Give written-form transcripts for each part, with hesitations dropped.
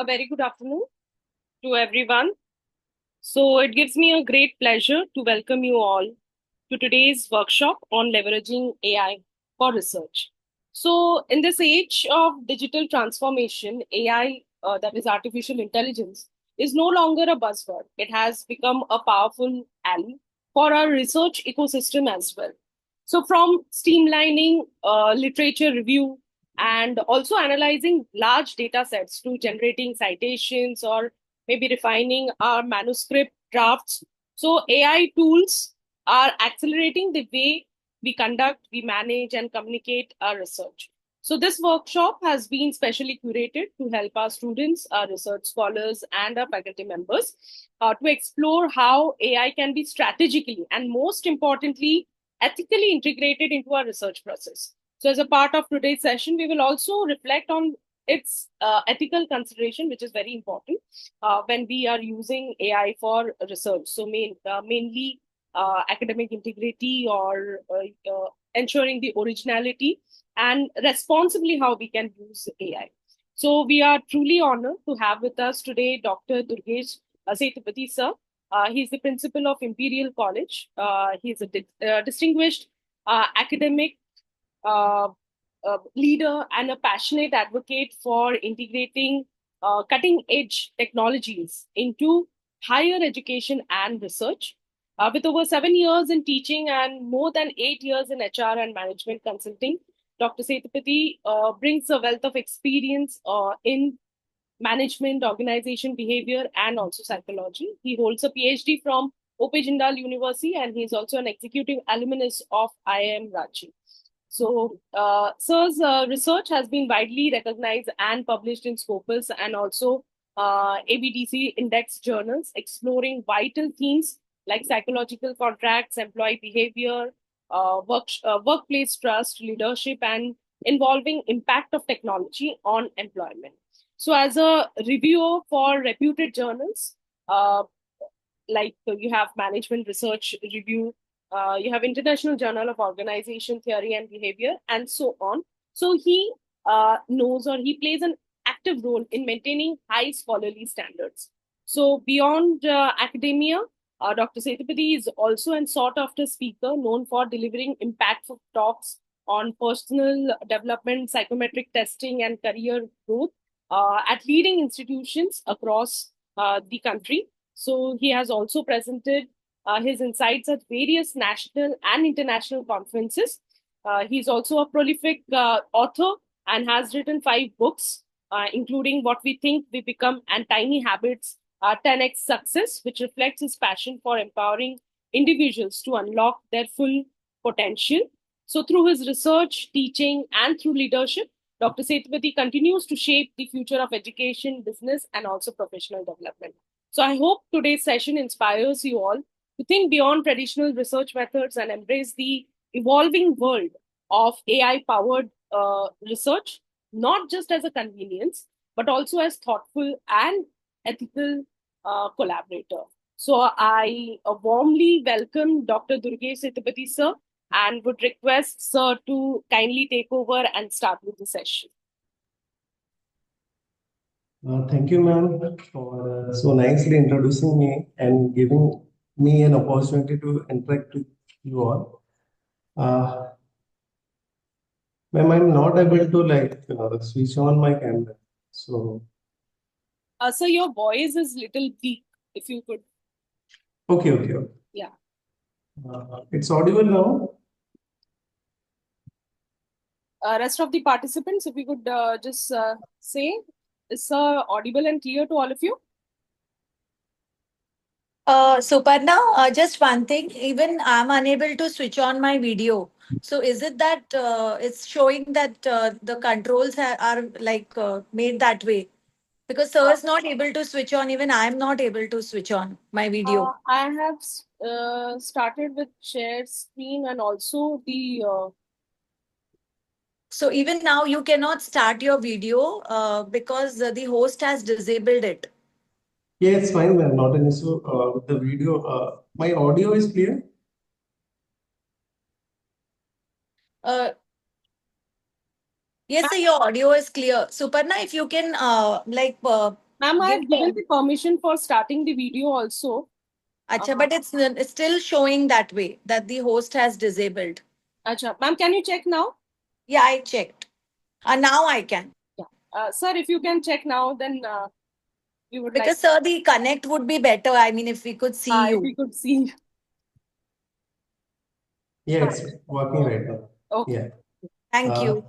A very good afternoon to everyone. So, it gives me a great pleasure to welcome you all to today's workshop on leveraging AI for research. So, in this age of digital transformation, AI, that is artificial intelligence, is no longer a buzzword. It has become a powerful ally for our research ecosystem as well. So, from streamlining literature review and also analyzing large data sets to generating citations or maybe refining our manuscript drafts. So, AI tools are accelerating the way we conduct, we manage, and communicate our research. So, this workshop has been specially curated to help our students, our research scholars, and our faculty members to explore how AI can be strategically and most importantly, ethically integrated into our research process. So, as a part of today's session, we will also reflect on its ethical consideration, which is very important when we are using AI for research. So, mainly academic integrity or ensuring the originality and responsibly how we can use AI. So, we are truly honored to have with us today Dr. Durgesh Sethupathi, sir. He's the principal of Imperial College. He's a distinguished academic uh, leader and a passionate advocate for integrating cutting edge technologies into higher education and research. With over 7 years in teaching and more than 8 years in HR and management consulting, Dr. Sethupathi brings a wealth of experience in management, organization behavior, and also psychology. He holds a PhD from OP Jindal University and he is also an executive alumnus of IIM Ranchi. So, Sir's research has been widely recognized and published in Scopus and also ABDC index journals, exploring vital themes like psychological contracts, employee behavior, workplace trust, leadership, and involving impact of technology on employment. So, as a reviewer for reputed journals, uh, like you have Management Research Review, you have International Journal of Organization Theory and Behavior, and so on. So he knows or he plays an active role in maintaining high scholarly standards. So beyond academia, Dr. Sethupathi is also a sought after speaker known for delivering impactful talks on personal development, psychometric testing, and career growth at leading institutions across the country. So he has also presented his insights at various national and international conferences. He's also a prolific author and has written 5 books, including What We Think We Become and Tiny Habits, 10x Success, which reflects his passion for empowering individuals to unlock their full potential. So, through his research, teaching, and through leadership, Dr. Sethupathi continues to shape the future of education, business, and also professional development. So I hope today's session inspires you all to think beyond traditional research methods and embrace the evolving world of AI powered research, not just as a convenience, but also as thoughtful and ethical collaborator. So I warmly welcome Dr. Durgesh Sethupathi, sir, and would request sir to kindly take over and start with the session. Thank you, ma'am, for so nicely introducing me and giving me an opportunity to interact with you all. Uh, Ma'am, I'm not able to switch on my camera. So, Sir, your voice is little weak. If you could, okay. yeah. It's audible now. Rest of the participants, if we could just say, is audible and clear to all of you? Suparna, just one thing. Even I'm unable to switch on my video. So is it that it's showing that the controls are like made that way? Because sir Uh, is not able to switch on. Even I'm not able to switch on my video. I have started with share screen and also the. So even now you cannot start your video because the host has disabled it. Yeah, it's fine, ma'am. Not an issue with the video. My audio is clear. Uh, yes, sir, your audio is clear. Suparna, if you can Ma'am, I Give have given me. the permission for starting the video also. Acha, but it's still showing that way that the host has disabled. Acha. Ma'am, can you check now? Yeah, I checked. Now I can. Yeah. Sir, if you can check now, then we would like, Because, sir, the connect would be better. I mean, if we could see if we you. could see. Yeah, it's working right now. Okay. Yeah. Thank you.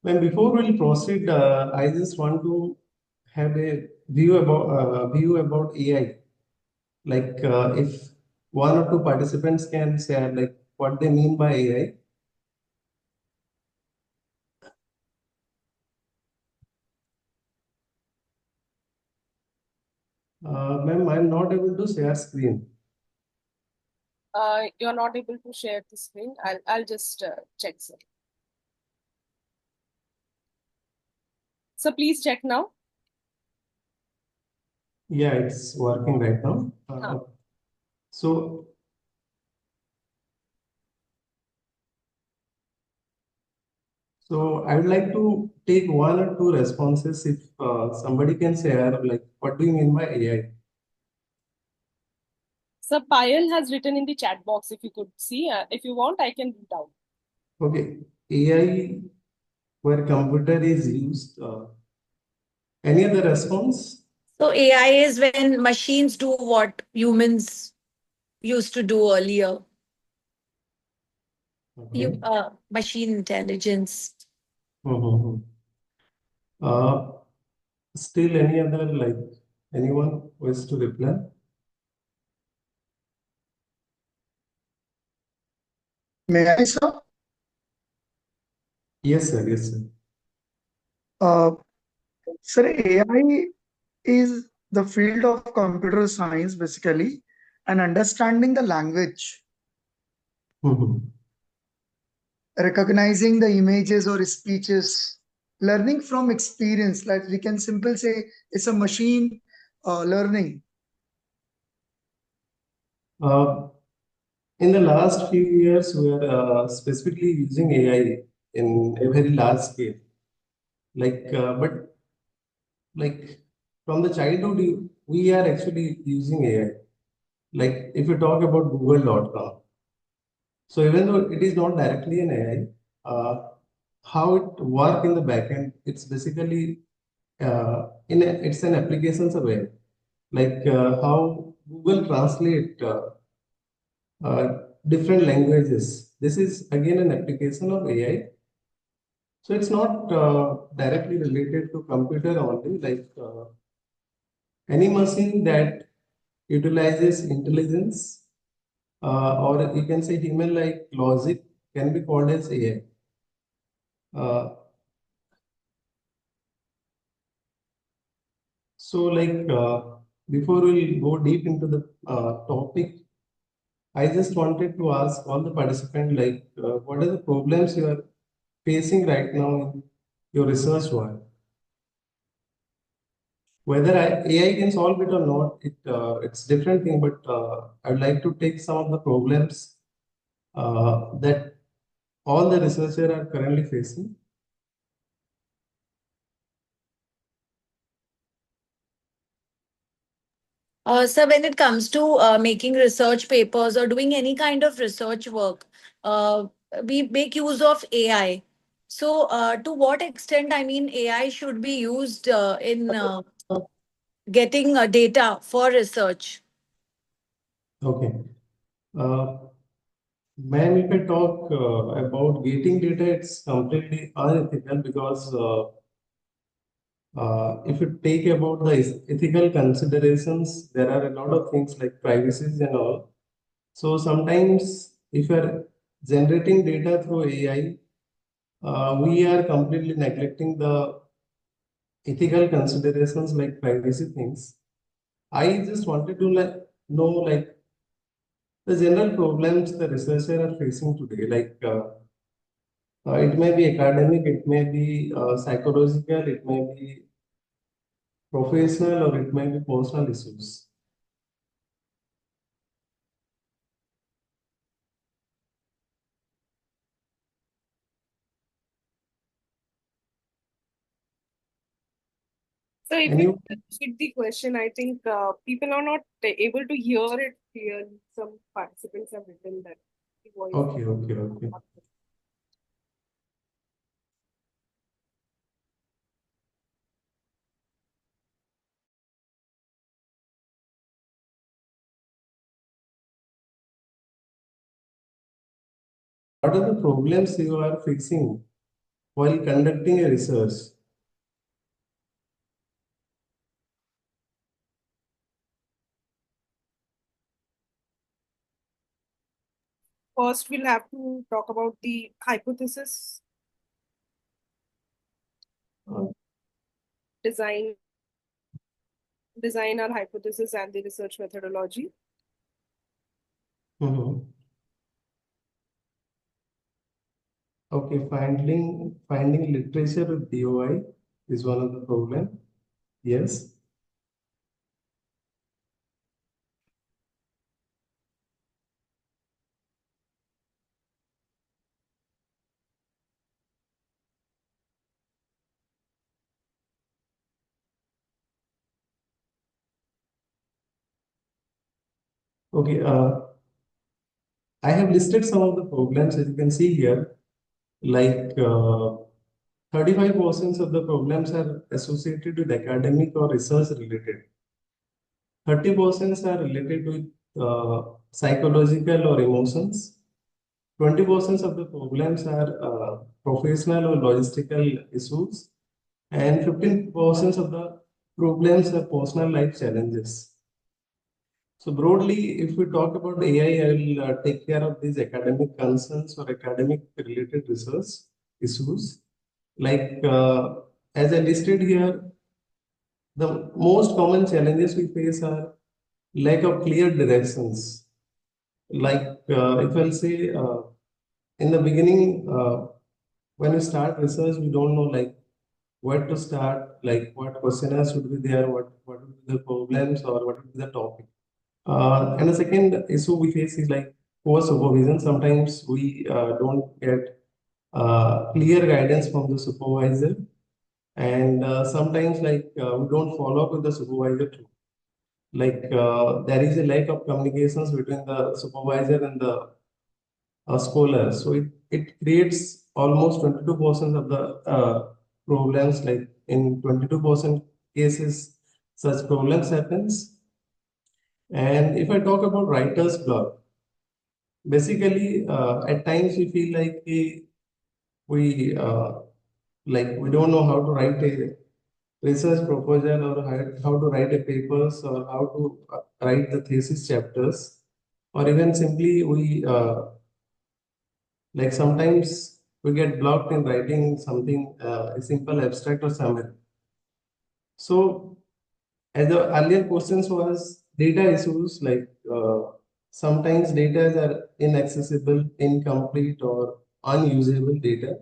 When before we'll proceed, I just want to have a view about AI. Like if one or two participants can share like what they mean by AI. Ma'am, I'm not able to share screen. You're not able to share the screen. I'll just check, sir. So please check now. Yeah, it's working right now. So I would like to take one or two responses if somebody can share like what do you mean by AI? Sir, Payal has written in the chat box, if you could see. If you want, I can read out. Okay, AI where computer is used. Any other response? So AI is when machines do what humans used to do earlier. Okay. Machine intelligence. Mhm. Uh, Still any other like anyone wish to reply? May I, sir? Yes, sir. Yes, sir. Uh, Sir, AI is the field of computer science basically, and understanding the language, Mhm. recognizing the images or speeches, learning from experience. Like we can simply say, it's a machine learning. Uh, in the last few years, we are specifically using AI in a very large scale. Like, but like from the childhood, we are actually using AI. Like if you talk about Google.com, so even though it is not directly an AI, how it work in the backend, it's basically it's an applications aware. Like how Google Translate different languages. This is again an application of AI. So it's not directly related to computer only. Like any machine that utilizes intelligence or you can say human-like logic can be called as AI. So like before we go deep into the topic, I just wanted to ask all the participants like what are the problems you are facing right now in your research work? Whether AI can solve it or not, it's different thing. But I'd like to take some of the problems that all the researchers are currently facing. So when it comes to making research papers or doing any kind of research work, uh, we make use of AI. So to what extent, I mean, AI should be used in getting data for research? Okay. Uh, Ma'am, if I talk about getting data, it's completely unethical because if you take about the ethical considerations, there are a lot of things like privacies and all. So sometimes if you're generating data through AI, we are completely neglecting the ethical considerations like privacy things. I just wanted to know like the general problems the researchers are facing today, like it may be academic, it may be psychological, it may be professional, or it may be personal issues. So if And we you, repeat the question, I think people are not able to hear it clearly. Some participants have written that the voice. okay. What are the problems you are facing while conducting a research? First, we'll have to talk about the hypothesis, Uh, design our hypothesis and the research methodology. mhm. Okay, finding literature with DOI is one of the problem. Yes. Okay, I have listed some of the problems as you can see here, like 35% of the problems are associated with academic or research related. 30% are related with psychological or emotions. 20% of the problems are professional or logistical issues, and 15% of the problems are personal life challenges. So broadly, if we talk about AI, I will take care of these academic concerns or academic related research issues. Like as I listed here, the most common challenges we face are lack of clear directions. Like if I'll say in the beginning, when we start research, we don't know like where to start, like what questionnaires should be there, what would be the problems or what would be the topic. And the second issue we face is like poor supervision. Sometimes we don't get clear guidance from the supervisor, and sometimes like we don't follow up with the supervisor too. Like there is a lack of communications between the supervisor and the scholar. So it creates almost 22% of the problems. Like in 22% cases, such problems happens. And if I talk about writer's block, basically at times we feel like we like we don't know how to write a research proposal or how to write a papers or how to write the thesis chapters, or even simply we like sometimes we get blocked in writing something a simple abstract or summary. So as the earlier questions was data issues, like sometimes data are inaccessible, incomplete, or unusable data.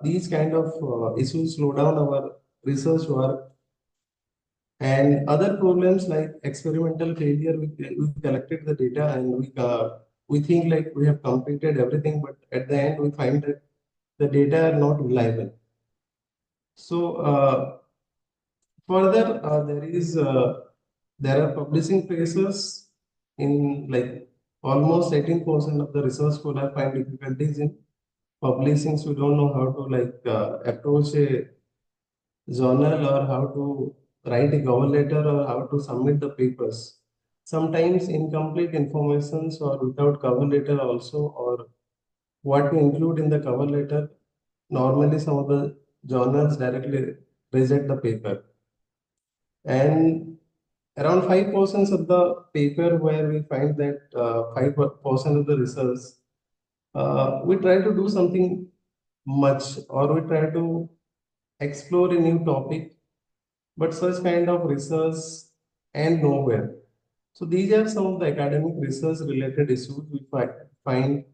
These kind of issues slow down our research work. And other problems like experimental failure, we collected the data and we think like we have completed everything, but at the end we find that the data are not reliable. So further, there are publishing pressures in like almost 18% of the research scholar find difficulties in publishing. So we don't know how to like approach a journal or how to write a cover letter or how to submit the papers. Sometimes incomplete informations or without cover letter also, or what to include in the cover letter. Normally, some of the journals directly reject the paper. And around 5% of the paper where we find that 5% of the research, we try to do something much or we try to explore a new topic, but such kind of research and nowhere. So these are some of the academic research related issues we find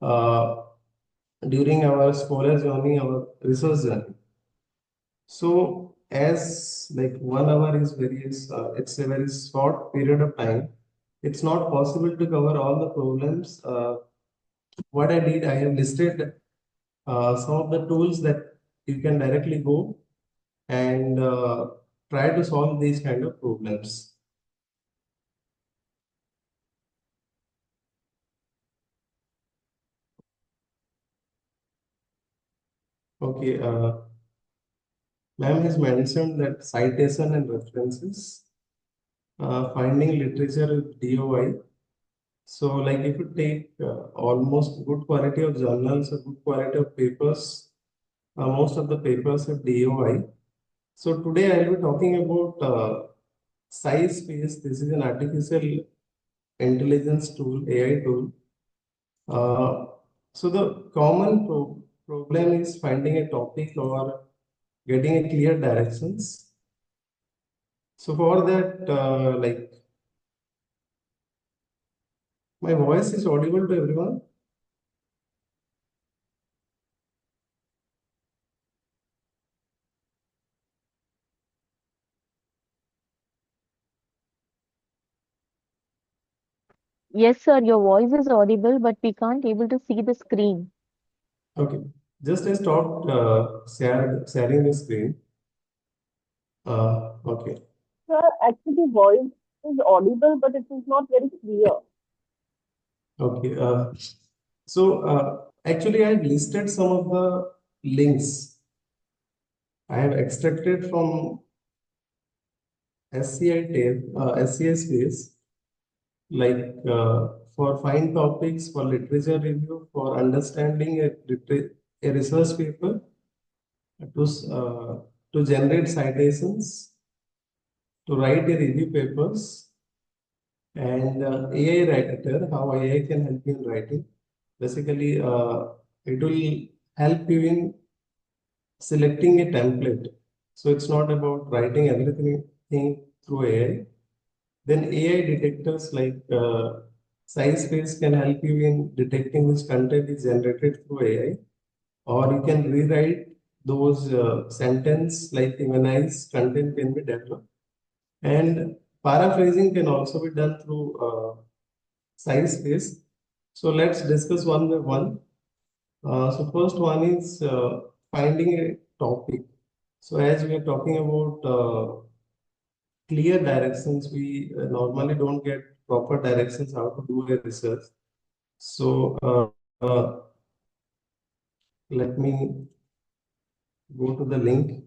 uh, during our scholar journey, our research journey. So as like 1 hour is it's a very short period of time. It's not possible to cover all the problems. What I did, I have listed some of the tools that you can directly go and try to solve these kind of problems. Okay, ma'am has mentioned that citation and references, finding literature with DOI. So, like if you take almost good quality of journals or good quality of papers, most of the papers have DOI. So today I will be talking about SciSpace. This is an artificial intelligence tool, AI tool. Uh, so the common problem is finding a topic or getting a clear directions. So for that, like my voice is audible to everyone. Yes, sir, your voice is audible, but we can't able to see the screen. Okay, just I stopped sharing the screen. Okay. Sir, actually, voice is audible, but it is not very clear. Okay. So actually, I have listed some of the links I have extracted from SCI tape, SCI space, like for find topics, for literature review, for understanding a research paper, to to generate citations, to write a review papers, and AI writer, how AI can help you in writing. Basically, it will help you in selecting a template. So it's not about writing everything through AI. Then AI detectors like SciSpace can help you in detecting which content is generated through AI, or you can rewrite those sentence like humanize content can be developed. And paraphrasing can also be done through SciSpace. So let's discuss one by one. So first one is finding a topic. So as we are talking about clear directions, we normally don't get proper directions how to do a research. So let me go to the link.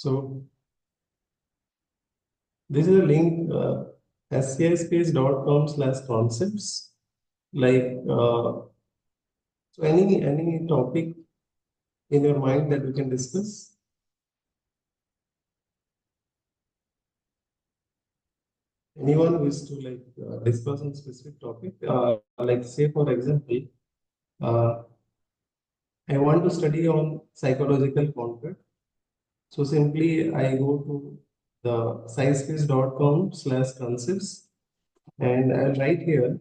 So this is a link, scispace.com/concepts. Like so any topic in your mind that we can discuss. Anyone wish to like discuss on specific topic? Like say for example, uh, I want to study on psychological contract. So simply I go to the sciencebase.com/concepts and I'll write here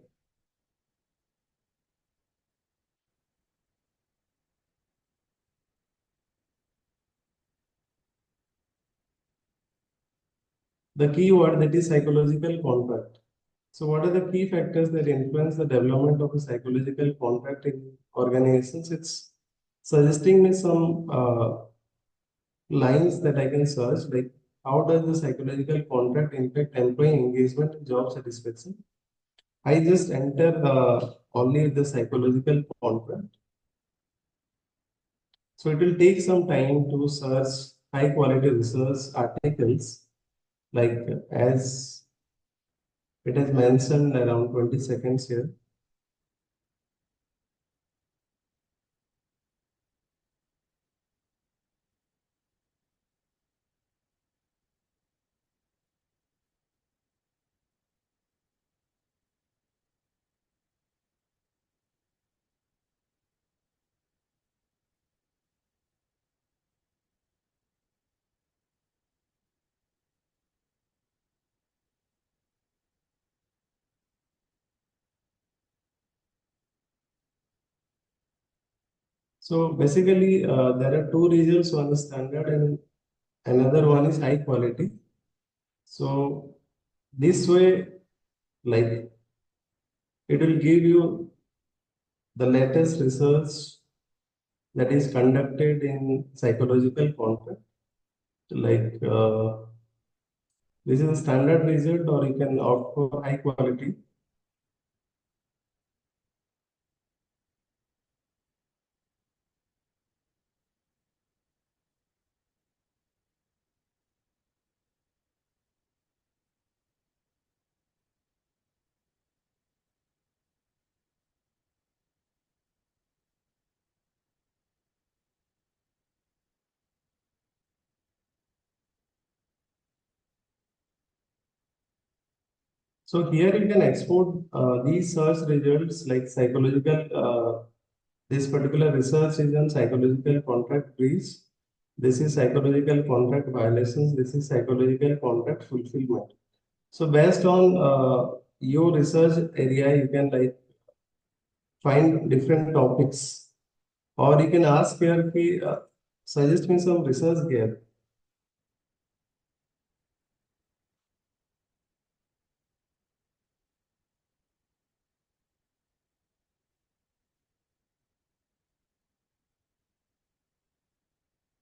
the keyword that is psychological contract. So what are the key factors that influence the development of a psychological contract in organizations? It's suggesting me some lines that I can search, like how does the psychological contract impact employee engagement and job satisfaction? I just enter only the psychological contract. So it will take some time to search high quality research articles, like as it has mentioned around 20 seconds here. So basically, there are two regions, one is standard and another one is high quality. So this way, like it will give you the latest research that is conducted in psychological content. Like this is a standard result, or you can opt for high quality. So here you can export these search results like psychological. This particular research is on psychological contract breach. This is psychological contract violations. This is psychological contract fulfillment. So based on your research area, you can like find different topics, or you can ask here, suggest me some research here.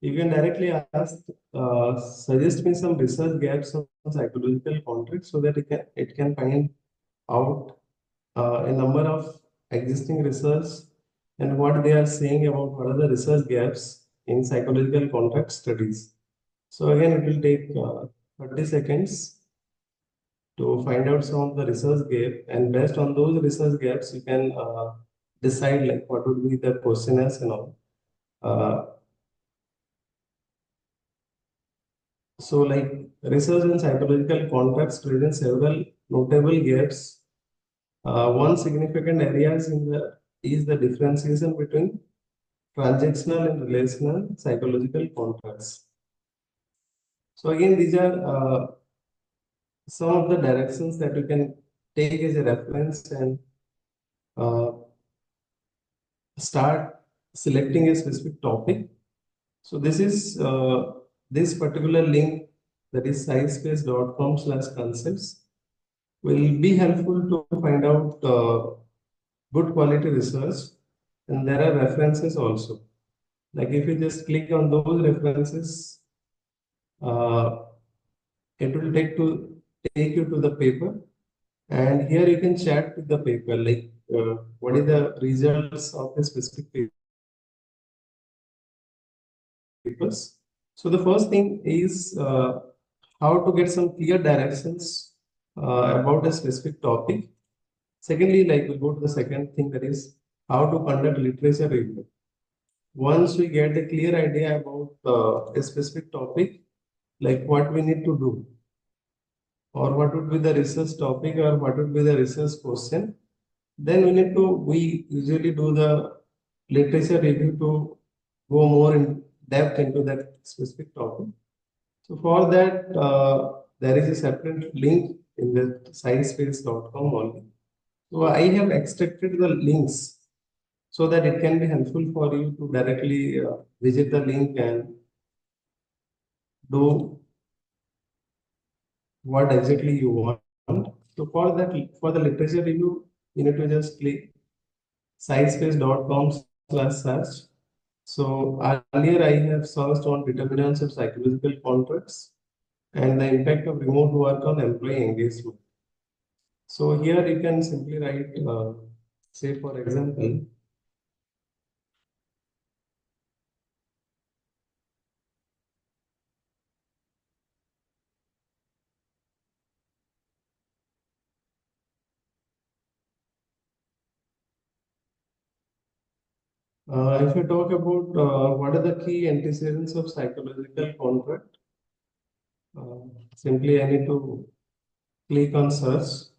You can directly ask, suggest me some research gaps on psychological contract so that it can find out a number of existing research and what they are saying about what are the research gaps in psychological contract studies. So again, it will take 30 seconds to find out some of the research gap, and based on those research gaps, you can decide like what would be the questionnaires and all. So like research in psychological contracts present several notable gaps. One significant areas in the is the differentiation between transactional and relational psychological contracts. So again, these are some of the directions that you can take as a reference and uh, start selecting a specific topic. So this is this particular link, that is sciencebase.com/concepts, will be helpful to find out good quality research, and there are references also. Like if you just click on those references, uh, it will take you to the paper, and here you can chat with the paper, like what is the results of the specific papers. So the first thing is how to get some clear directions about a specific topic. Secondly, like we'll go to the second thing, that is how to conduct literature review. Once we get a clear idea about a specific topic, like what we need to do, or what would be the research topic, or what would be the research question, then we usually do the literature review to go more in depth into that specific topic. So for that, there is a separate link in the sciencebase.com only. So I have extracted the links so that it can be helpful for you to directly visit the link and do what exactly you want. So for that, for the literature review, you need to just click sciencebase.com/search. So earlier I have searched on determinants of psychological contracts and the impact of remote work on employee engagement. So here you can simply write, say for example, if you talk about what are the key antecedents of psychological contract, uh, simply I need to click on search.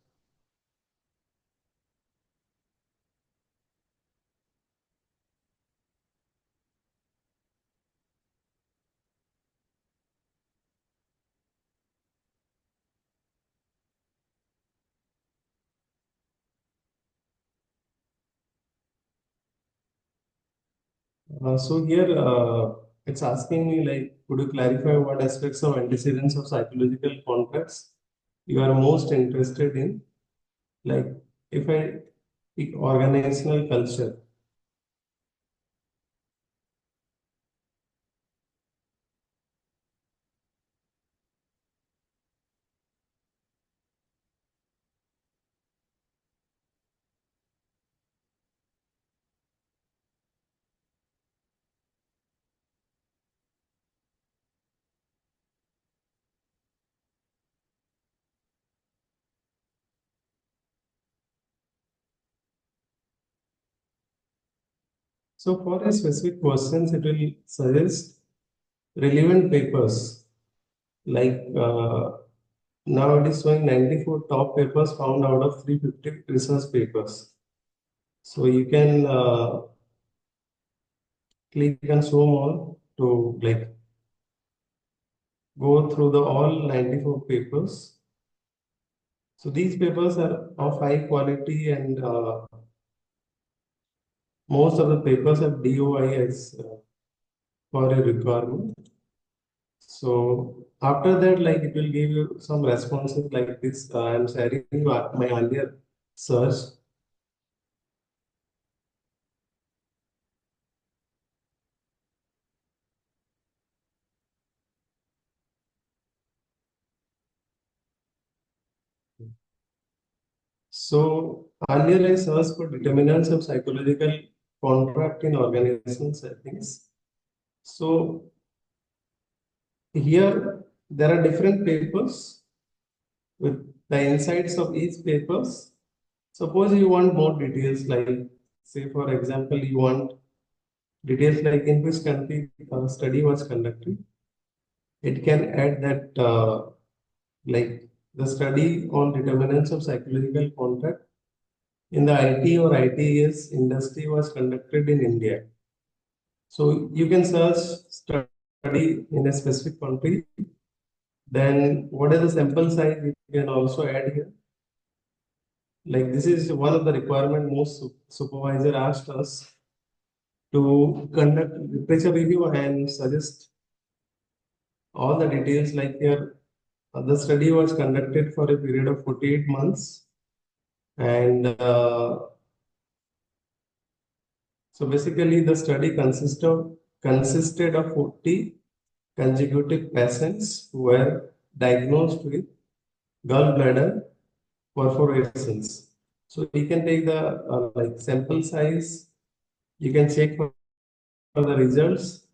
So here it's asking me like, could you clarify what aspects of antecedents of psychological contracts you are most interested in? Like if I pick organizational culture. So for a specific questions, it will suggest relevant papers. Like now it is showing 94 top papers found out of 350 research papers. So you can click on show more to like go through the all 94 papers. So these papers are of high quality and most of the papers have DOI as for a requirement. So after that, like it will give you some responses like this. I'm sharing my earlier search. So earlier I searched for determinants of psychological contract in organizational settings. So here there are different papers with the insights of each papers. Suppose you want more details, like say for example, you want details like in which country study was conducted. It can add that like the study on determinants of psychological contract in the IT or ITES industry was conducted in India. So you can search study in a specific country. Then what is the sample size you can also add here. Like this is one of the requirement most supervisor asked us to conduct literature review and suggest all the details like here. The study was conducted for a period of 48 months and so basically the study consisted of 40 consecutive patients who were diagnosed with gallbladder perforations. So you can take the like sample size, you can check for the results.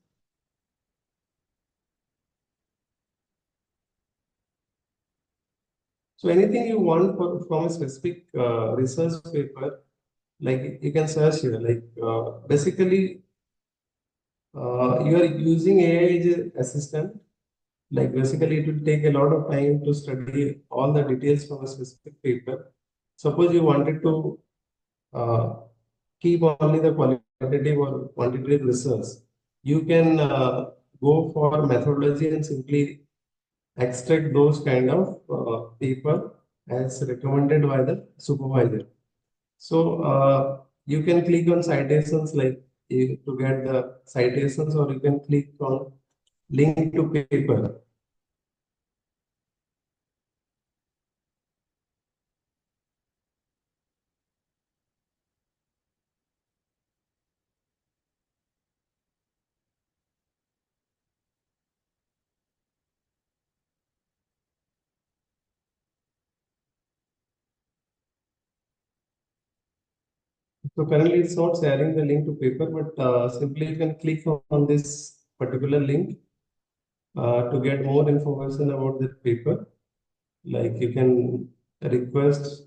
So anything you want from a specific research paper, like you can search here. Like basically, you are using AI as an assistant. Like basically, it will take a lot of time to study all the details from a specific paper. Suppose you wanted to uh, keep only the qualitative or quantitative research, you can go for methodology and simply extract those kind of paper as recommended by the supervisor. So you can click on citations like to get the citations, or you can click on link to paper. So currently it's not sharing the link to paper, but simply you can click on this particular link to get more information about the paper. Like you can request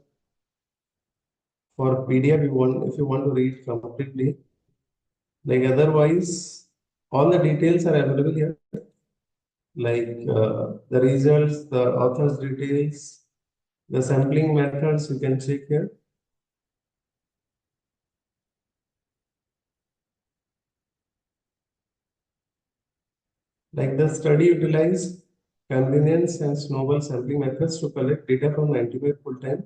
for PDF if you want to read completely. Like otherwise, all the details are available here. Like the results, the author's details, the sampling methods you can check here. Like the study utilized convenience and snowball sampling methods to collect data from 95 full-time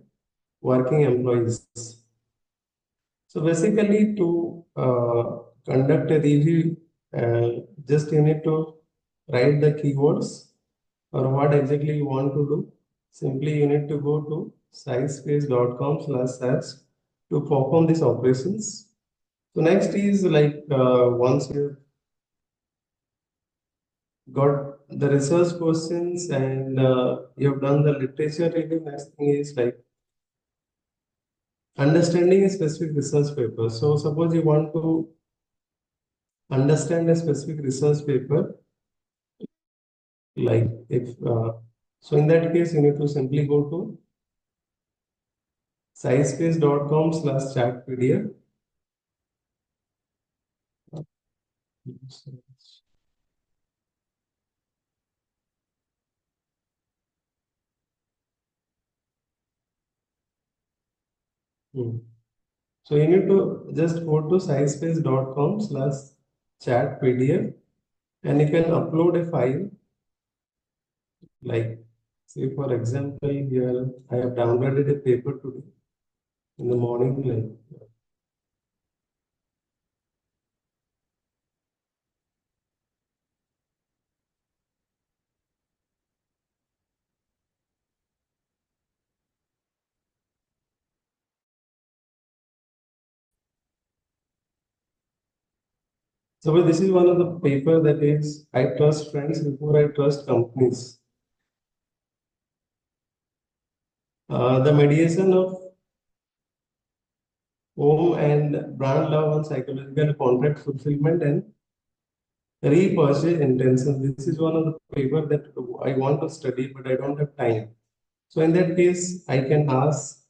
working employees. So basically to conduct a review, just you need to write the keywords or what exactly you want to do. Simply you need to go to sciencebase.com/search to perform these operations. So next is like once you got the research questions and you have done the literature review, next thing is like understanding a specific research paper. So suppose you want to understand a specific research paper, like if so in that case you need to simply go to sciencebase.com/chat-pdf. So you need to just go to sciencebase.com/chat-pdf and you can upload a file. Like say for example here I have downloaded a paper today in the morning, like so this is one of the paper that is I trust friends before I trust companies. The mediation of home and brand love on psychological contract fulfillment and repurchase intention. This is one of the paper that I want to study, but I don't have time. So in that case, I can ask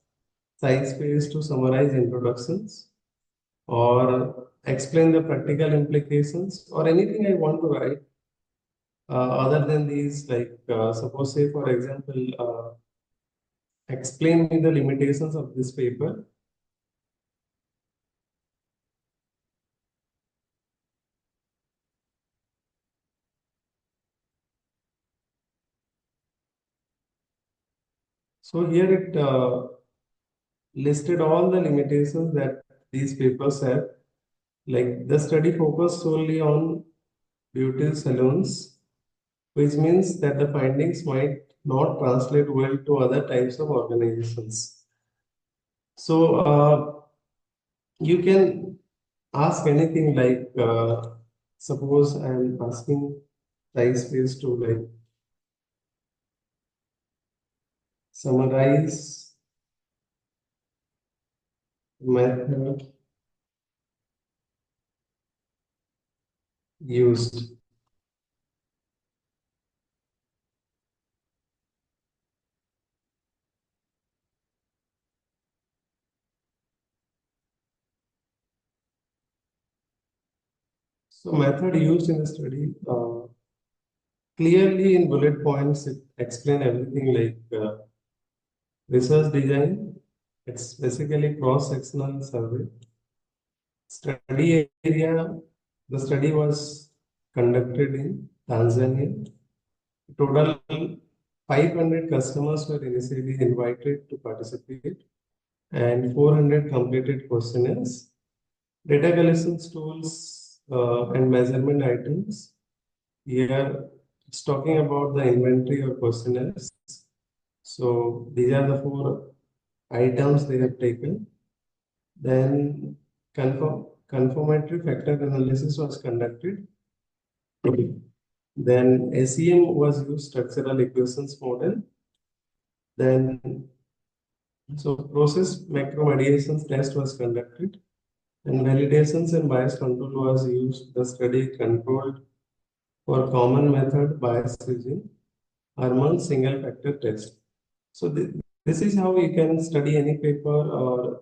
SciSpace to summarize introductions or explain the practical implications or anything I want to write. Other than these, like suppose say for example, explain me the limitations of this paper. So here it listed all the limitations that these papers have. Like the study focused solely on beauty salons, which means that the findings might not translate well to other types of organizations. So you can ask anything like, suppose I'm asking SciSpace to like summarize method used. So method used in the study, clearly in bullet points, it explain everything like research design. It's basically cross-sectional survey. Study area, the study was conducted in Tanzania. Total 500 customers were initially invited to participate and 400 completed questionnaires. Data collection tools and measurement items. Here it's talking about the inventory or questionnaires. So these are the 4 items they have taken. Then confirmatory factor analysis was conducted. Then SEM was used, structural equations model. Then so process macro mediations test was conducted and validations and bias control was used. The study controlled for common method bias using Harman single factor test. So this is how you can study any paper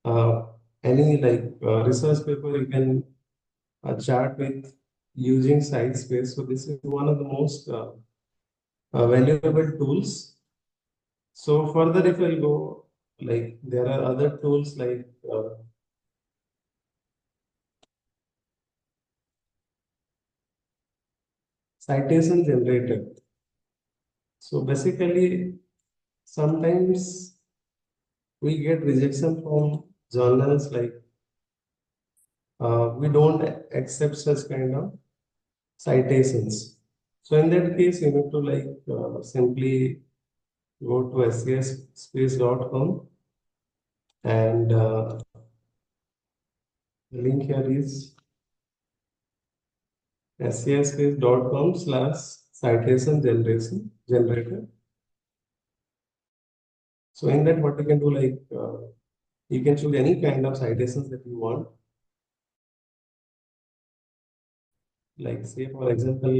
or any like research paper. You can chart with using SciSpace. So this is one of the most valuable tools. So further, if I go, like there are other tools like citation generator. So basically, sometimes we get rejection from journals like we don't accept such kind of citations. So in that case, you need to simply go to scaspace.com, and the link here is scaspace.com/citation generator. So in that, what you can do, you can choose any kind of citations that you want. Like say for example,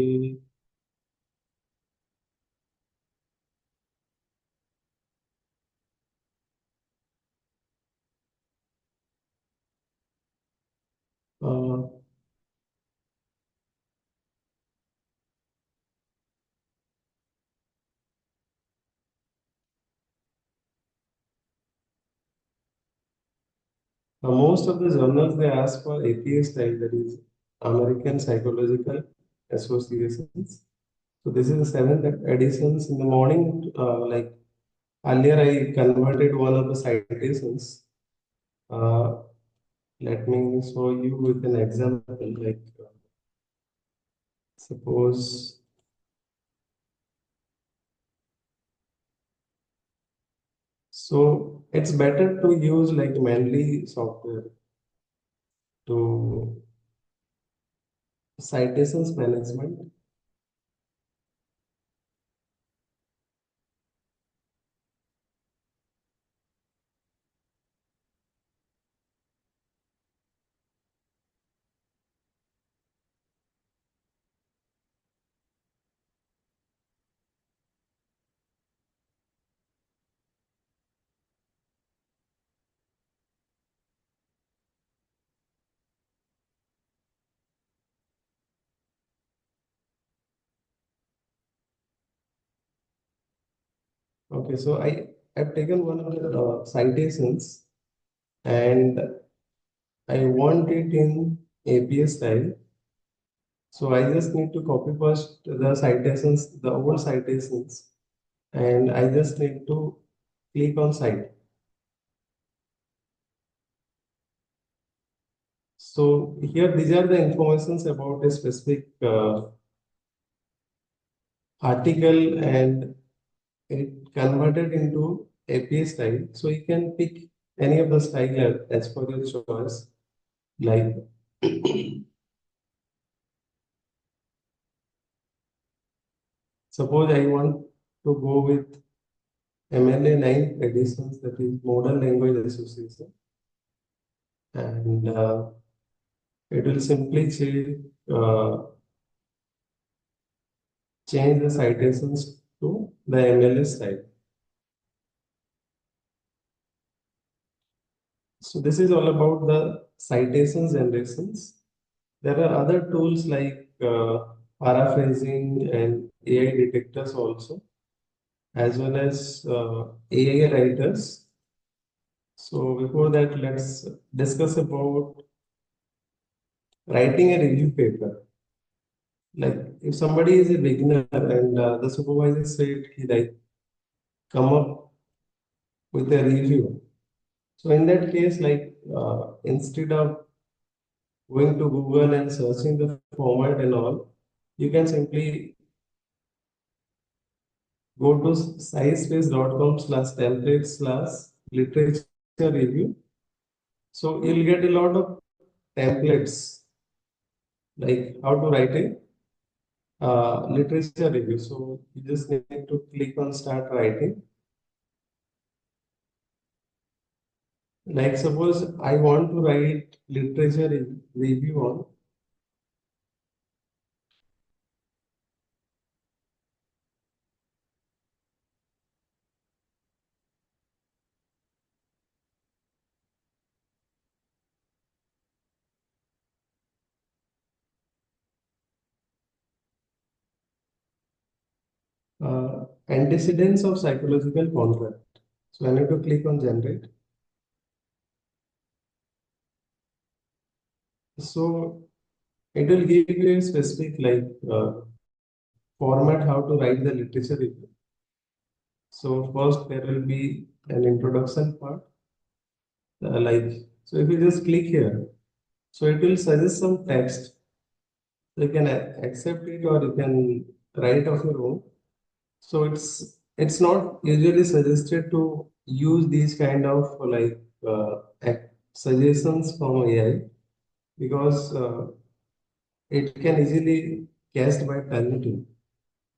uh, most of the journals they ask for APA style, that is American Psychological Associations. So this is the seventh editions. In the morning, earlier I converted one of the citations. Let me show you with an example. Suppose so it's better to use like Manly software to citations management. Okay, so I've taken one of the citations and I want it in APA style. So I just need to copy paste the citations, the old citations, and I just need to click on cite. So here these are the informations about a specific article, and it converted into APA style. So you can pick any of the style as per your choice. Like suppose I want to go with MLA 9 editions, that is Modern Language Association, and it will simply change the citations to the MLA style. So this is all about the citations generations. There are other tools like paraphrasing and AI detectors also, as well as AI writers. So before that, let's discuss about writing a review paper. Like if somebody is a beginner and the supervisor said he like come up with a review. So in that case, instead of going to Google and searching the format and all, you can simply go to sciencebase.com/templates/literature review. So you'll get a lot of templates like how to write a literature review. So you just need to click on start writing. Like suppose I want to write literature review on antecedents of psychological contract. So I need to click on generate. So it will give you a specific format how to write the literature review. So first there will be an introduction part. So if you just click here, So it will suggest some text. You can accept it or you can write of your own. So it's not usually suggested to use these kind of like suggestions from AI because it can easily cast by cognitive.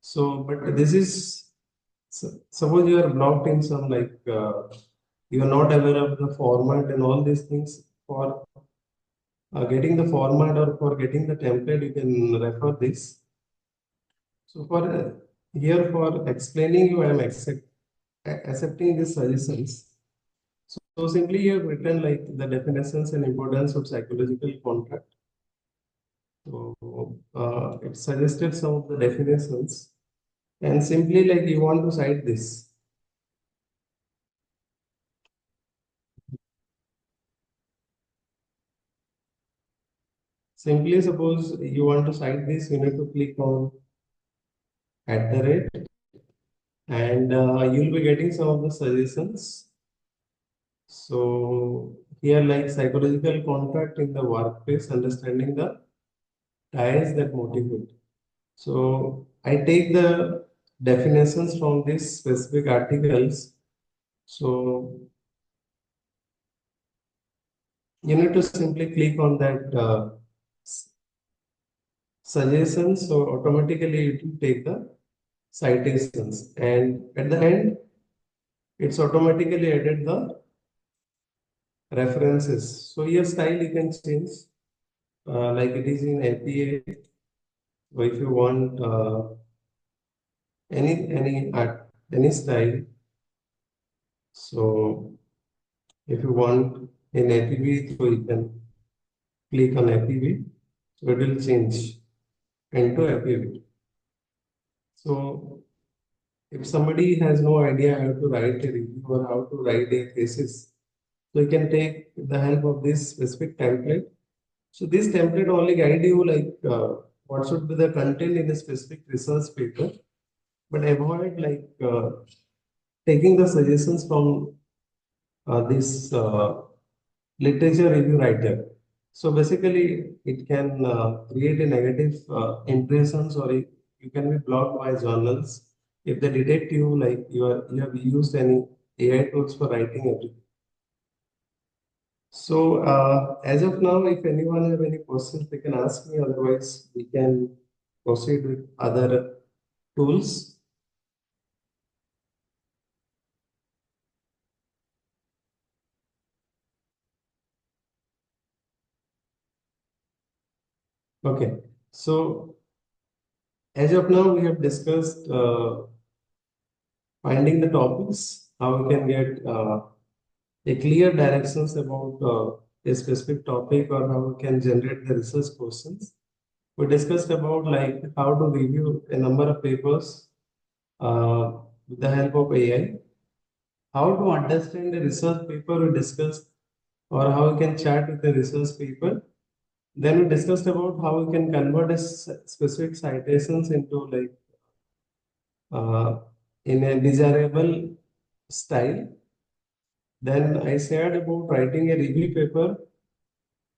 So, but this is suppose you are blocked in some like you are not aware of the format and all these things. For getting the format or for getting the template, you can refer this. So for here for explaining you, I am accepting these suggestions. So simply you have written like the definitions and importance of psychological contract. So it suggested some of the definitions and simply like you want to cite this. Simply suppose you want to cite this, you need to click on @ and you'll be getting some of the suggestions. So here like psychological contract in the workplace, understanding the ties that motivate. So I take the definitions from these specific articles. So you need to simply click on that suggestions. So automatically it will take the citations, and at the end, it's automatically added the references. So your style you can change, like it is in APA. So if you want any art, any style, so if you want in APB, so you can click on APB, so it will change into APB. So if somebody has no idea how to write a review or how to write a thesis, so you can take the help of this specific template. So this template only guide you like what should be the content in a specific research paper, but avoid like taking the suggestions from this literature review writer. So basically, it can create a negative impressions, or you can be blocked by journals if they detect you like you have used any AI tools for writing everything. So as of now, if anyone have any questions, they can ask me. Otherwise, we can proceed with other tools. Okay. So as of now, we have discussed finding the topics, how we can get a clear directions about a specific topic, or how we can generate the research questions. We discussed about like how to review a number of papers with the help of AI. How to understand a research paper we discussed, or how we can chat with the research paper. Then we discussed about how we can convert a specific citations into like in a desirable style. Then I said about writing a review paper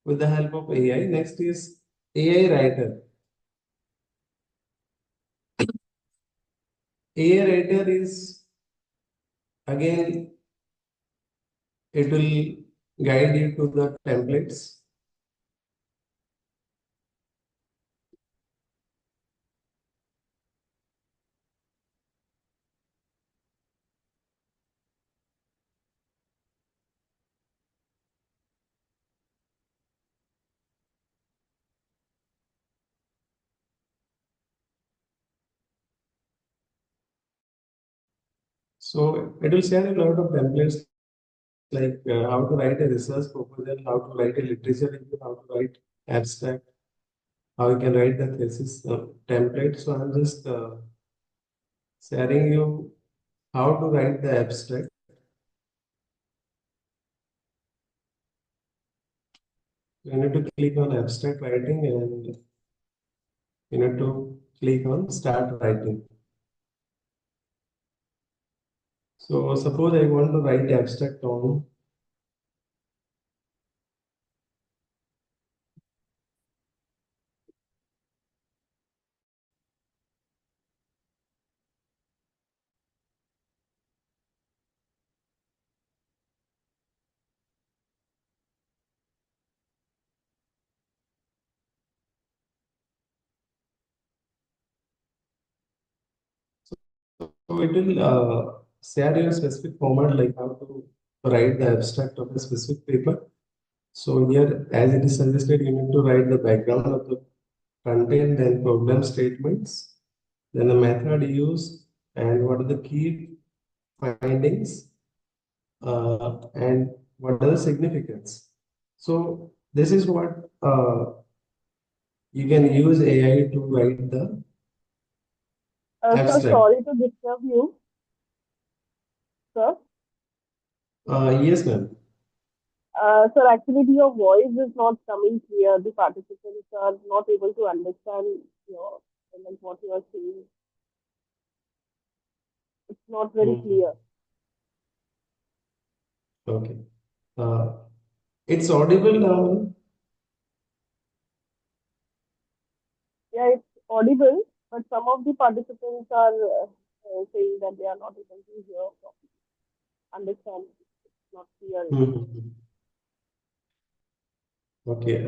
with the help of AI. Next is AI writer. AI writer is again, it will guide you to the templates. So it will share a lot of templates like how to write a research proposal, how to write a literature review, how to write abstract, how you can write the thesis template. So I'm just sharing you how to write the abstract. You need to click on abstract writing and you need to click on start writing. So suppose I want to write abstract on So it will share your specific format, like how to write the abstract of a specific paper. So here, as it is suggested, you need to write the background of the content, then problem statements, then the method used, and what are the key findings, and what are the significance. So this is what you can use AI to write the Sir, abstract. sorry to disturb you, sir. Yes, ma'am. Sir, actually, your voice is not coming clear. The participants are not able to understand your, like, what you are saying. It's not very Hmm. clear. Okay. It's audible now. Yeah, it's audible, but some of the participants are saying that they are not able to hear or understand. It's not clear. Hmm. Okay.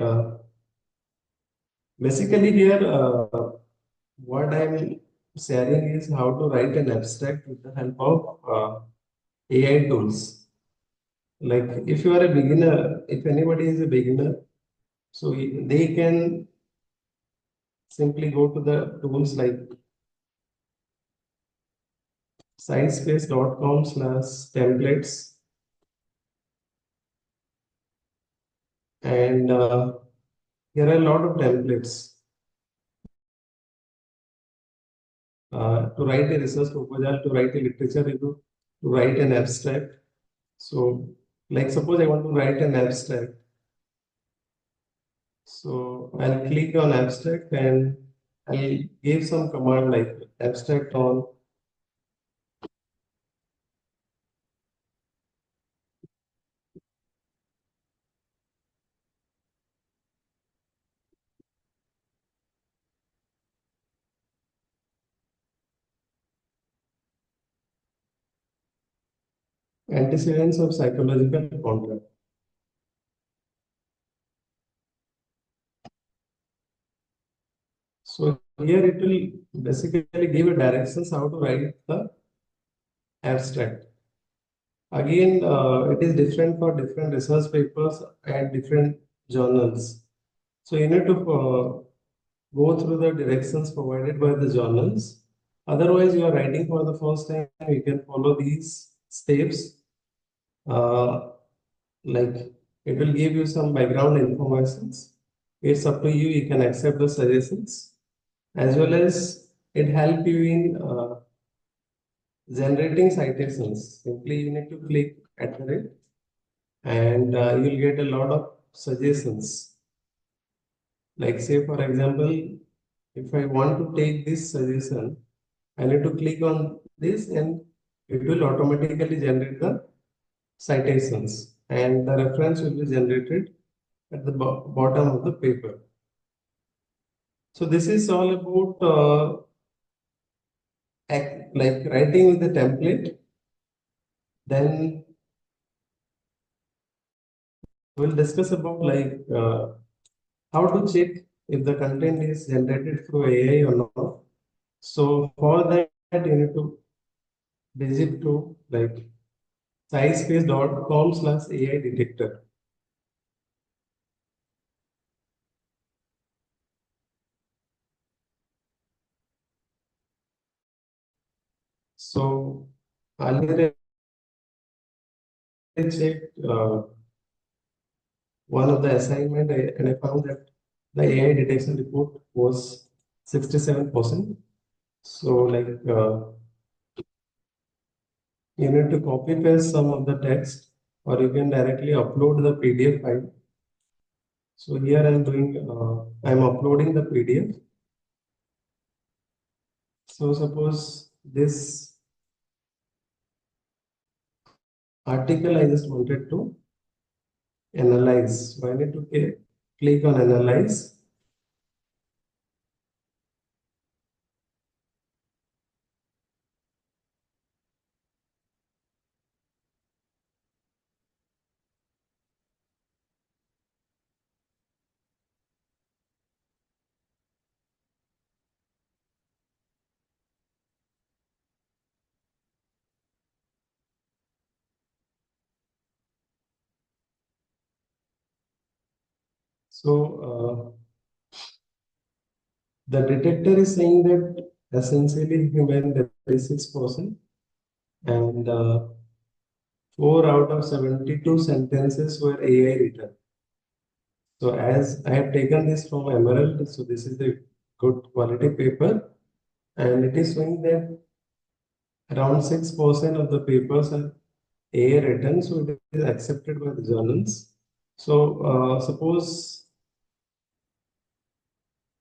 Basically, here, what I'm sharing is how to write an abstract with the help of AI tools. Like if you are a beginner, if anybody is a beginner, so they can simply go to the tools like sciencebase.com/templates, and here are a lot of templates to write a research proposal, to write a literature review, to write an abstract. So, like suppose I want to write an abstract. So I'll click on abstract and I'll give some command like abstract on antecedents of psychological contract. So here it will basically give a directions how to write the abstract. Again, it is different for different research papers and different journals. So you need to go through the directions provided by the journals. Otherwise, you are writing for the first time, you can follow these steps. Like it will give you some background informations. It's up to you. You can accept the suggestions as well as it help you in generating citations. Simply you need to click at the rate and you'll get a lot of suggestions. Like say for example, if I want to take this suggestion, I need to click on this and it will automatically generate the citations and the reference will be generated at the bottom of the paper. So this is all about like writing with the template. Then we'll discuss about like how to check if the content is generated through AI or not. So for that you need to visit to like sciencebase.com/AI detector. So earlier I checked one of the assignment and I found that the AI detection report was 67%. So like you need to copy paste some of the text or you can directly upload the PDF file. So here I'm uploading the PDF. So suppose this article I just wanted to analyze. So I need to click on analyze. So the detector is saying that essentially human there is 6%, and 4 out of 72 sentences were AI written. So as I have taken this from Emerald, so this is a good quality paper, and it is showing that around 6% of the papers are AI written, so it is accepted by the journals. So suppose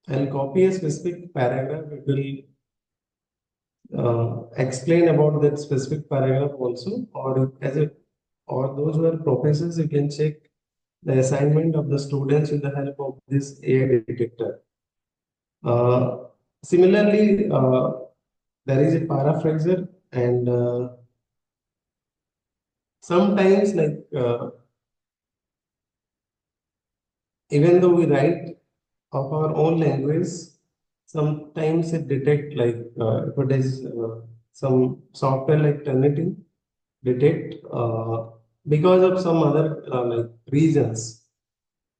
I'll copy a specific paragraph, it will explain about that specific paragraph also, or or those who are professors, you can check the assignment of the students with the help of this AI detector. Similarly, there is a paraphraser, and sometimes even though we write of our own language, sometimes it detect if it is some software like Turnitin detect because of some other reasons,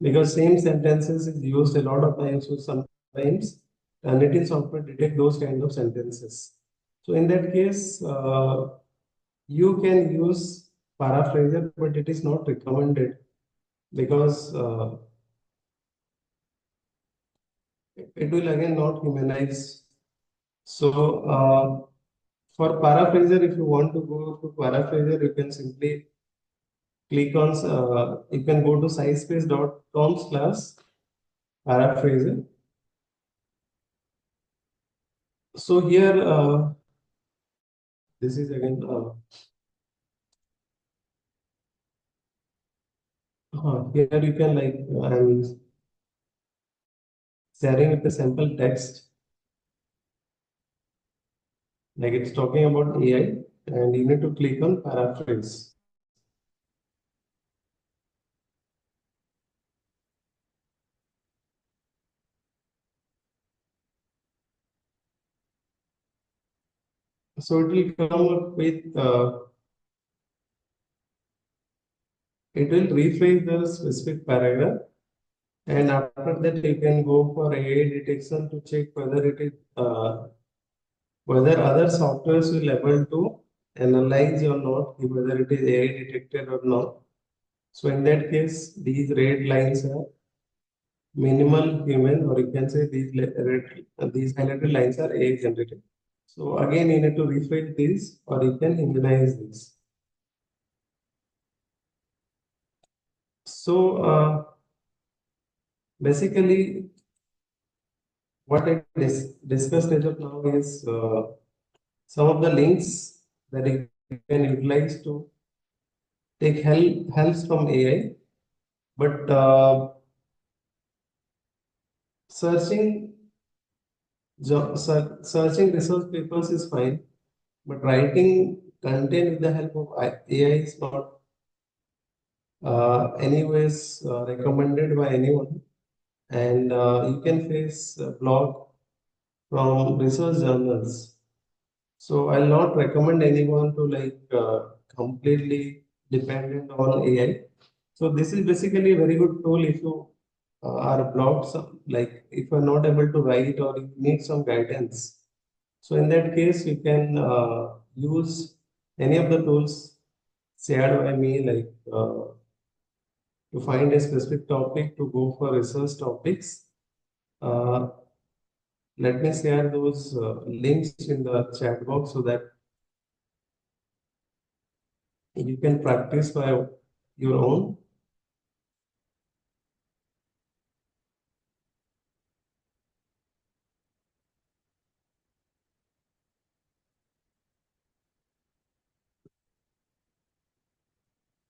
because same sentences is used a lot of times, so sometimes Turnitin software detect those kind of sentences. So in that case, you can use paraphraser, but it is not recommended because it will again not humanize. So for paraphraser, if you want to go to paraphraser, you can simply click on, you can go to sciencebase.com/paraphraser. So here, this is again, here you can I'm sharing with the sample text, like it's talking about AI, and you need to click on paraphrase. So it will come up with, it will rephrase the specific paragraph, and after that you can go for AI detection to check whether it is whether other softwares will able to analyze or not, whether it is AI detected or not. So in that case, these red lines are minimal human, or you can say these highlighted lines are AI generated. So again, you need to rephrase this, or you can humanize this. So basically, what I discussed as of now is some of the links that you can utilize to take helps from AI, but searching searching research papers is fine, but writing content with the help of AI is not anyways recommended by anyone, and you can face a blog from research journals. So I'll not recommend anyone to completely dependent on AI. So this is basically a very good tool if you are blocked, like if you're not able to write or you need some guidance. So in that case, you can use any of the tools shared by me, to find a specific topic to go for research topics. Uh, Let me share those links in the chat box so that you can practice by your own.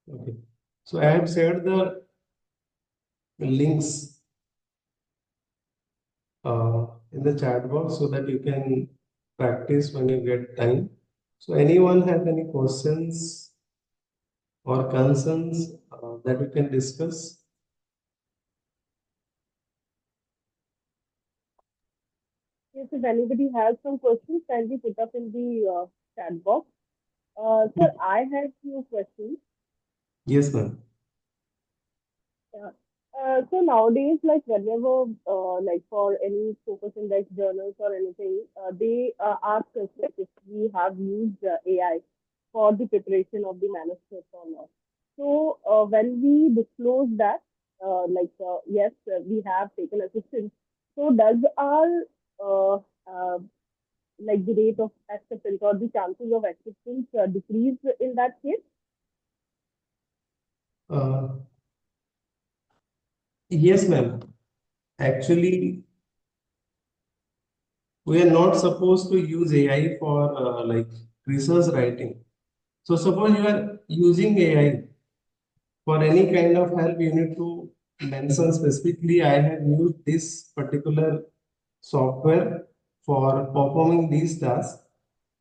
Okay. So I have shared the links in the chat box so that you can practice when you get time. So anyone have any questions or concerns that we can discuss? Yes, if anybody has some questions, kindly put up in the chat box. Sir, I had few questions. Yes, ma'am. So nowadays, like whenever, like for any focus index journals or anything, they ask us like if we have used AI for the preparation of the manuscript or not. So when we disclose that, yes, we have taken assistance. So does our uh, uh, like the rate of acceptance or the chances of acceptance decrease in that case? Uh, yes, ma'am. Actually, we are not supposed to use AI for like research writing. So suppose you are using AI for any kind of help, you need to mention specifically, I have used this particular software for performing these tasks.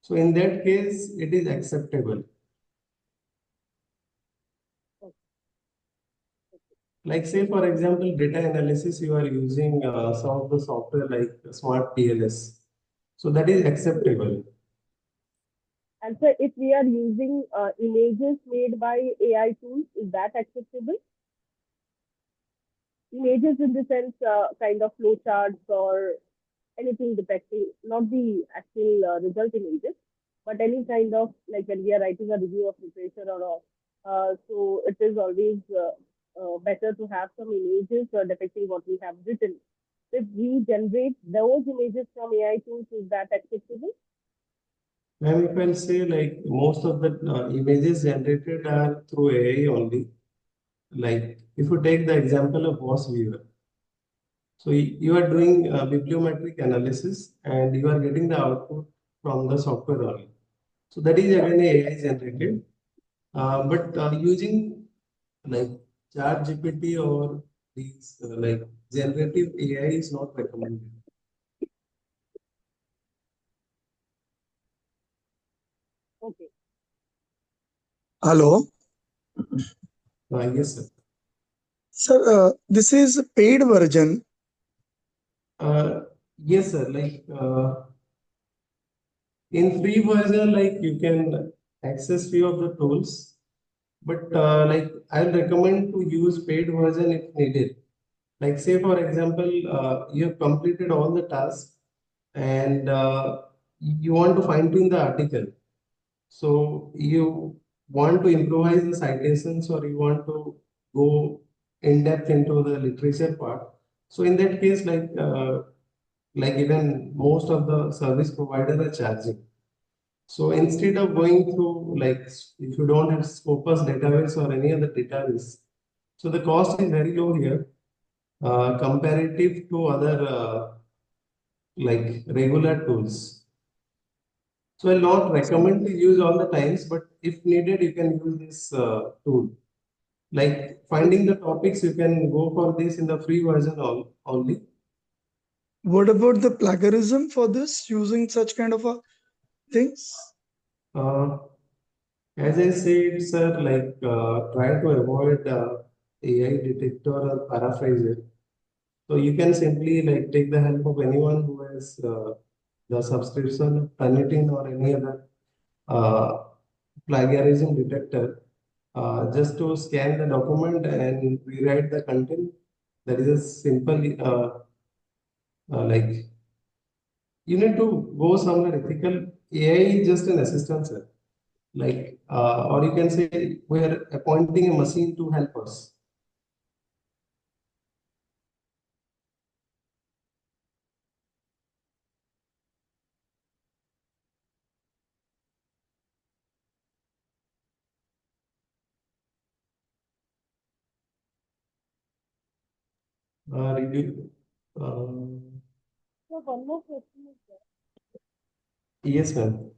So in that case, it is acceptable. Like say, for example, data analysis, you are using some of the software like Smart PLS. So that is acceptable. And so if we are using images made by AI tools, is that acceptable? Images in the sense kind of flowcharts or anything depicting, not the actual result images, but any kind of like when we are writing a review of literature or all. So it is always better to have some images depicting what we have written. If we generate those images from AI tools, is that acceptable? Ma'am, if I'll say like most of the images generated are through AI only. Like if you take the example of Boss Viewer, so you are doing bibliometric analysis and you are getting the output from the software only. So that is again AI generated. But using like ChatGPT or these like generative AI is not recommended. Okay. Hello, Yes, sir. sir. This is a paid version. Yes, sir. Like in free version, like you can access few of the tools, but like I'll recommend to use paid version if needed. Like say for example, you have completed all the tasks and you want to fine tune the article. So you want to improvise the citations or you want to go in depth into the literature part. So in that case, like even most of the service providers are charging. So instead of going through like if you don't have Scopus database or any other database, so the cost is very low here comparative to other like regular tools. So I'll not recommend to use all the times, but if needed, you can use this tool. Like finding the topics, you can go for this in the free version only. What about the plagiarism for this using such kind of a things? Uh, as I said, sir, like try to avoid AI detector or paraphraser. So you can simply like take the help of anyone who has the subscription, Turnitin or any other uh, plagiarism detector just to scan the document and rewrite the content. That is a simple, like you need to go somewhere ethical. AI is just an assistant, sir. Like, or you can say we are appointing a machine to help us. Review. So one more question is there. Yes, ma'am.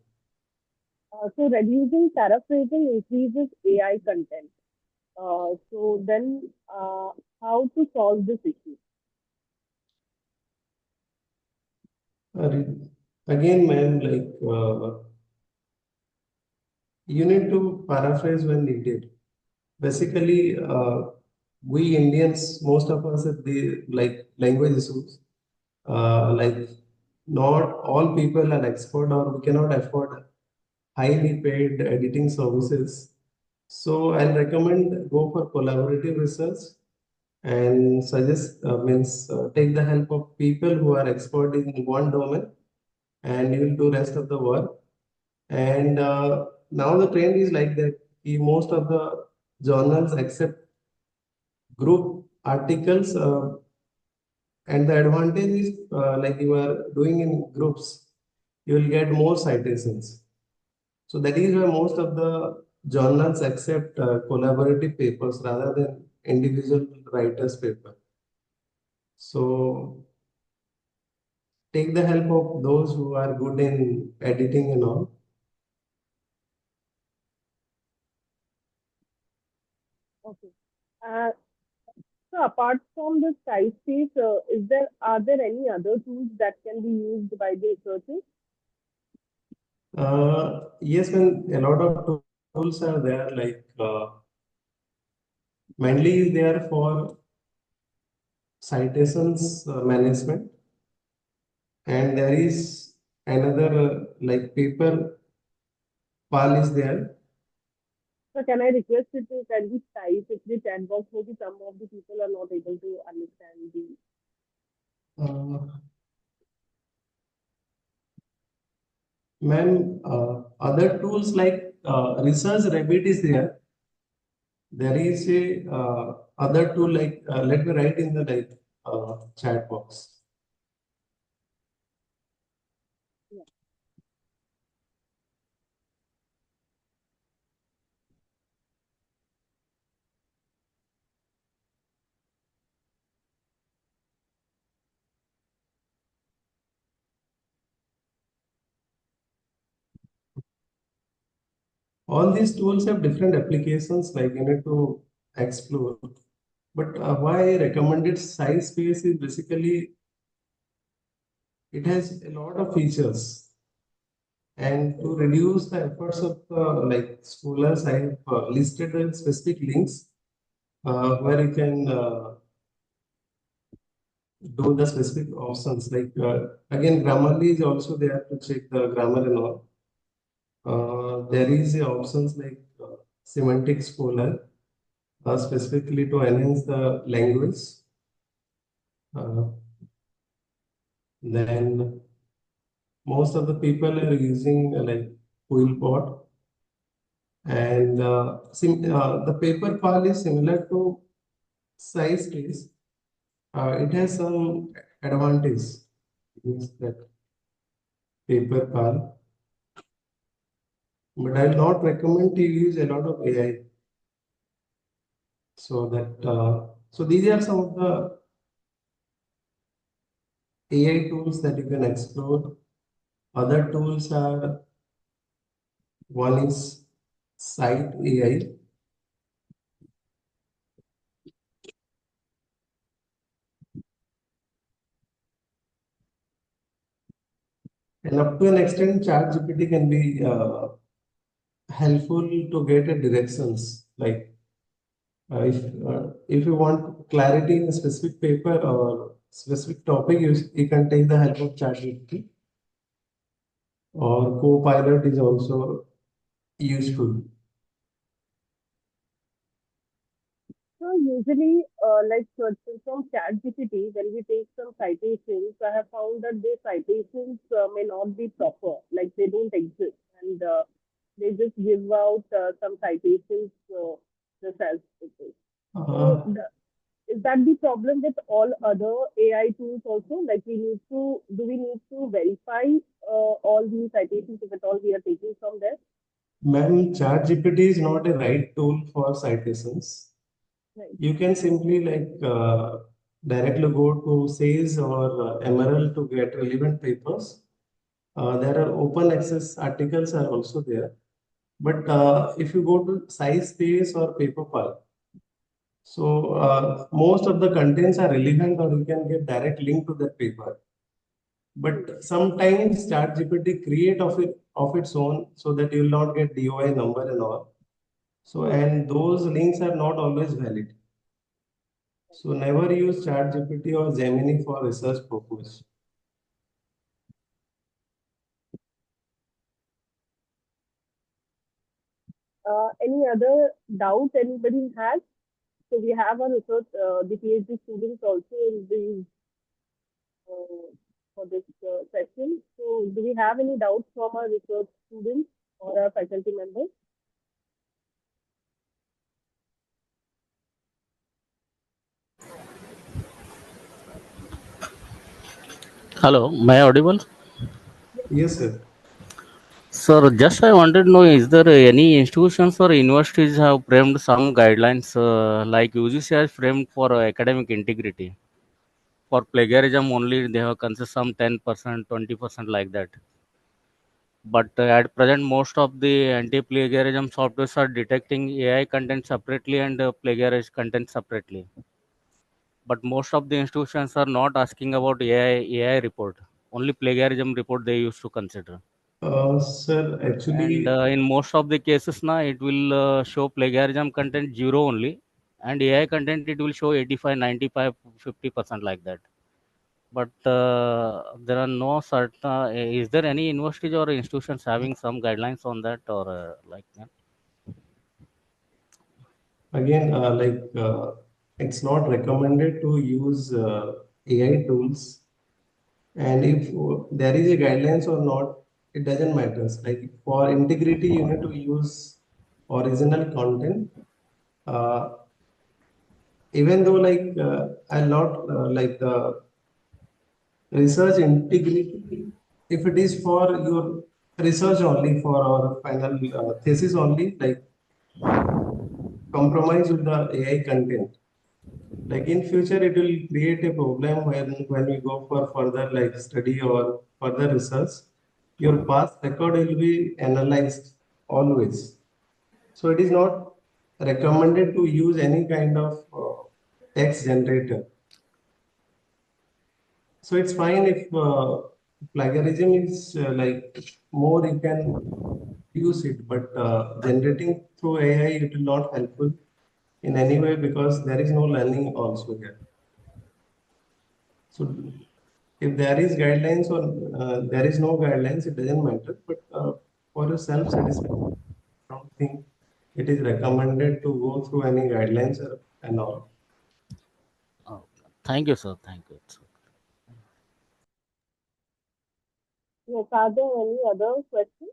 So reducing paraphrasing increases AI content. So then, how to solve this issue? Re- Again, ma'am, like you need to paraphrase when needed. Basically, we Indians, most of us have the like language issues. Like not all people are expert or we cannot afford highly paid editing services. So I'll recommend go for collaborative research and suggest means take the help of people who are expert in one domain, and you will do rest of the work. And now the trend is like that. Most of the journals accept group articles, and the advantage is like you are doing in groups, you will get more citations. So that is why most of the journals accept collaborative papers rather than individual writers' paper. So take the help of those who are good in editing and all. Okay. Uh, so apart from the SciSpace, are there any other tools that can be used by the researchers? Yes, when a lot of tools are there, like mainly they are for citations management, and there is another like paper file is there. So can I request you to kindly type it in the chat box? Maybe some of the people are not able to understand the. Uh, Ma'am, other tools like Research Rabbit is there. There is a other tool like let me write in the like chat box. Yeah. All these tools have different applications, like you need to explore. But why I recommended SciSpace is basically it has a lot of features. And to reduce the efforts of like scholars, I have listed the specific links where you can do the specific options. Like again, Grammarly is also there to check the grammar and all. There is options like Semantic Scholar specifically to enhance the language. Uh, then most of the people are using like Quillbot, and the paper file is similar to SciSpace. It has some advantage. Means that paper file, but I will not recommend to use a lot of AI. So that so these are some of the AI tools that you can explore. Other tools are one is Site AI. And up to an extent, ChatGPT can be helpful to get a directions. Like if you want clarity in a specific paper or specific topic, you can take the help of ChatGPT. Or Copilot is also useful. So usually, like from ChatGPT, when we take some citations, I have found that the citations may not be proper, like they don't exist, and they just give out some citations just as it is. So Uh, is that the problem with all other AI tools also? Like do we need to verify all these citations if at all we are taking from there? Ma'am, ChatGPT is not a right tool for citations. Right. You can simply like directly go to SAIS or Emerald to get relevant papers. There are open access articles are also there. But if you go to SciSpace or PaperPal, so most of the contents are relevant or you can get direct link to that paper. But sometimes ChatGPT create of its own so that you will not get DOI number and all. So and those links are not always valid. So never use ChatGPT or Gemini for research purpose. Any other doubt anybody has? So we have a research, the PhD students also in the for this session. So do we have any doubts from our research students or our faculty members? Hello, am I audible? Yes, sir. Sir, just I wanted to know, is there any institutions or universities have framed some guidelines like UGC has framed for academic integrity? For plagiarism only, they have considered some 10%, 20% like that. But at present, most of the anti-plagiarism softwares are detecting AI content separately and plagiarized content separately. But most of the institutions are not asking about AI report. Only plagiarism report they used to consider. Sir, And actually, in most of the cases now it will show plagiarism content 0 only, and AI content it will show 85, 95, 50% like that. But there are no certain is there any universities or institutions having some guidelines on that, or like that? again, it's not recommended to use AI tools. And if there is a guidelines or not, it doesn't matter. Like for integrity, you need to use original content. Uh, Even though I'll not like the research integrity, if it is for your research only for our final thesis only, like compromise with the AI content. Like in future, it will create a problem when we go for further like study or further research, your past record will be analyzed always. So it is not recommended to use any kind of text generator. So it's fine if plagiarism is like more you can use it, but generating through AI it will not helpful in any way because there is no learning also here. So if there is guidelines or there is no guidelines, it doesn't matter. But for your self-satisfaction, I don't think it is recommended to go through any guidelines and all. Oh, thank you, sir. Thank you. Yes, are there any other questions?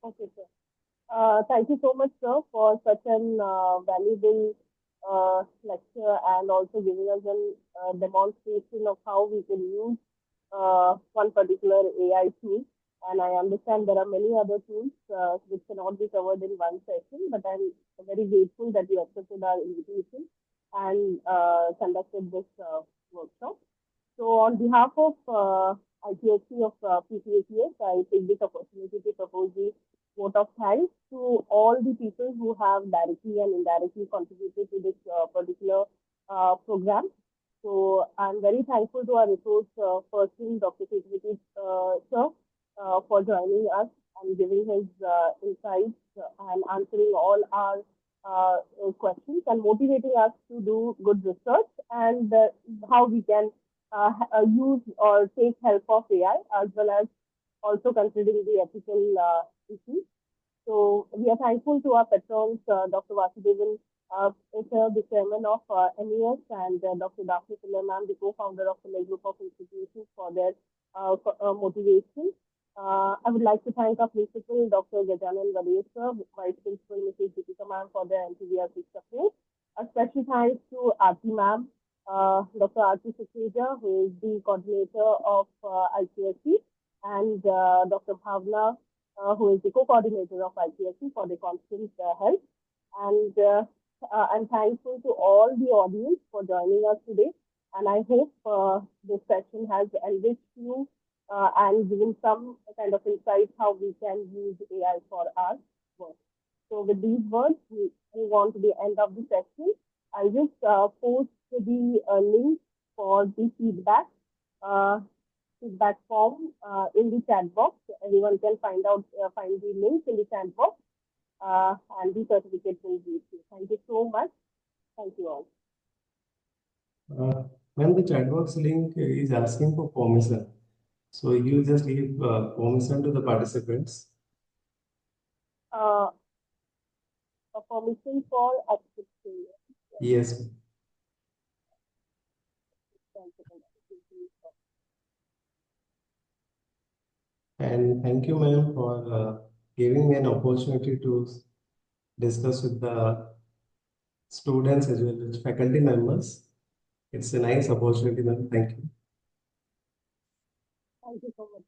Okay, sir. Thank you so much, sir, for such an valuable lecture and also giving us a demonstration of how we can use one particular AI tool. And I understand there are many other tools which cannot be covered in one session, but I'm very grateful that you accepted our invitation and conducted this workshop. So, on behalf of ITSC of PPACS, I take this opportunity to propose the vote of thanks to all the people who have directly and indirectly contributed to this particular program. So, I'm very thankful to our resource person, Dr. Sekhvati sir, for joining us and giving his insights and answering all our questions and motivating us to do good research and how we can use or take help of AI as well as also considering the ethical issues. So we are thankful to our patrons, Dr. Vasudevan, sir, the chairman of MES, and Dr. Daphne Pillai, ma'am, the co-founder of the Group of Institutions, for their motivation. I would like to thank our principal, Dr. Gajanan Vadev, sir, vice principal, Mrs. Deepika, ma'am, for their enthusiastic support. A special thanks to Aarti, ma'am, Dr. Aarti Sukhija, who is the coordinator of ICSC, and Dr. Bhavna, who is the co-coordinator of ICSC, for the constant help. And I'm thankful to all the audience for joining us today. And I hope this session has enriched you and given some kind of insight how we can use AI for our work. So with these words, we move on to the end of the session. I'll just post the link for the uh, feedback form in the chat box. Everyone can find the link in the chat box, and the certificate will be issued. Thank you so much. Thank you all. When the chat box link is asking for permission, so you just give permission to the participants. Uh, permission for accepting. Yes. And thank you, ma'am, for giving me an opportunity to discuss with the students as well as faculty members. It's a nice opportunity, ma'am. Thank you. Thank you so much.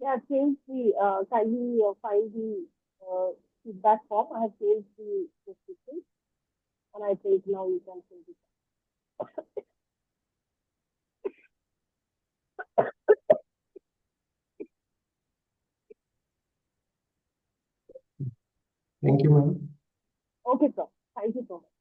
Yeah, I've changed the kindly find the feedback form. I have changed the description, and I think now you can fill it. Thank you, ma'am. Okay, sir. Thank you so much.